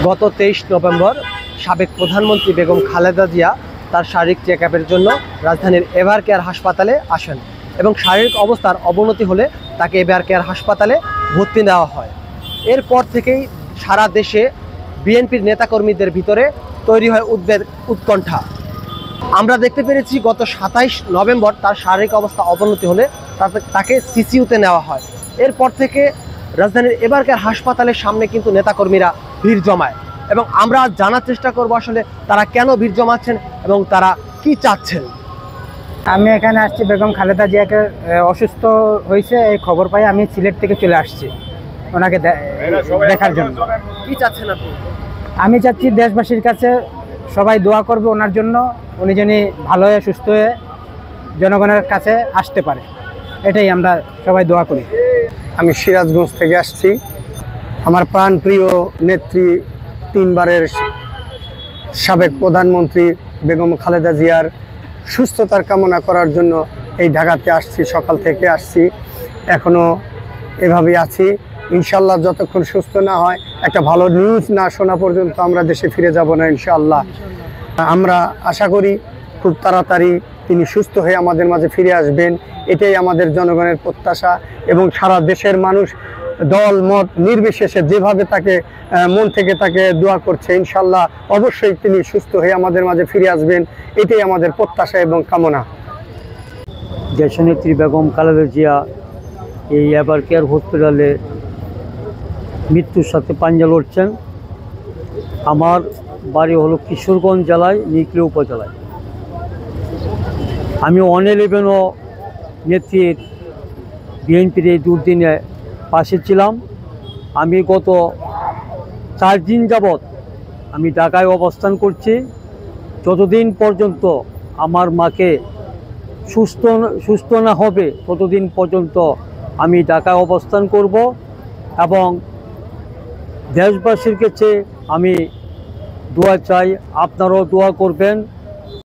গত 23 নভেম্বর সাবেক প্রধানমন্ত্রী বেগম খালেদা জিয়া তার শারীরিক চেক আপের জন্য রাজধানীর এভার কেয়ার হাসপাতালে আসেন এবং শারীরিক অবস্থার অবনতি হলে তাকে এভার কেয়ার হাসপাতালে ভর্তি নেওয়া হয়। এরপর থেকেই সারা দেশে বিএনপির নেতাকর্মীদের ভিতরে তৈরি হয় উদ্বেগ, উৎকণ্ঠা। আমরা দেখতে পেরেছি গত 27 নভেম্বর তার শারীরিক অবস্থা অবনতি হলে তাকে সিসিইউতে নেওয়া হয়। এরপর থেকে রাজধানীর এভার কেয়ার হাসপাতালের সামনে কিন্তু নেতাকর্মীরা ভিড় জমায় এবং আমরা জানার চেষ্টা করব আসলে তারা কেন ভিড় জমাচ্ছেন এবং তারা কি চাচ্ছেন। আমি এখানে আসছি বেগম খালেদা জিয়াকে অসুস্থ হয়েছে এই খবর পাই আমি সিলেট থেকে চলে আসছি ওনাকে দেখার জন্য। কি চাচ্ছেন আপনি? আমি চাচ্ছি দেশবাসীর কাছে সবাই দোয়া করবে ওনার জন্য, উনি যেন ভালো হয়ে সুস্থ হয়ে জনগণের কাছে আসতে পারে, এটাই আমরা সবাই দোয়া করি। আমি সিরাজগঞ্জ থেকে আসছি। আমার প্রাণপ্রিয় নেত্রী, 3 বারের সাবেক প্রধানমন্ত্রী বেগম খালেদা জিয়ার সুস্থতার কামনা করার জন্য এই ঢাকাতে আসছি। সকাল থেকে আসছি, এখনও এভাবেই আছি। ইনশাল্লাহ যতক্ষণ সুস্থ না হয়, একটা ভালো নিউজ না শোনা পর্যন্ত আমরা দেশে ফিরে যাব না ইনশাআল্লাহ। আমরা আশা করি খুব তাড়াতাড়ি তিনি সুস্থ হয়ে আমাদের মাঝে ফিরে আসবেন, এটাই আমাদের জনগণের প্রত্যাশা। এবং সারা দেশের মানুষ দল মত নির্বিশেষে যেভাবে তাকে মন থেকে তাকে দোয়া করছে, ইনশাল্লাহ অবশ্যই তিনি সুস্থ হয়ে আমাদের মাঝে ফিরে আসবেন, এটাই আমাদের প্রত্যাশা এবং কামনা। দেশনেত্রী বেগম খালেদা জিয়া এই এভার কেয়ার হসপিটালে মৃত্যুর সাথে পাঞ্জা লড়ছেন। আমার বাড়ি হলো কিশোরগঞ্জ জেলায় নিকলি উপজেলায়। আমি 111 নেত্রীর বিএনপির এই দুর্দিনে পাশে ছিলাম। আমি গত 4 দিন যাবৎ আমি ঢাকায় অবস্থান করছি। যতদিন পর্যন্ত আমার মাকে সুস্থ না হবে ততদিন পর্যন্ত আমি ঢাকায় অবস্থান করব এবং দেশবাসীর কাছে আমি দোয়া চাই, আপনারাও দোয়া করবেন।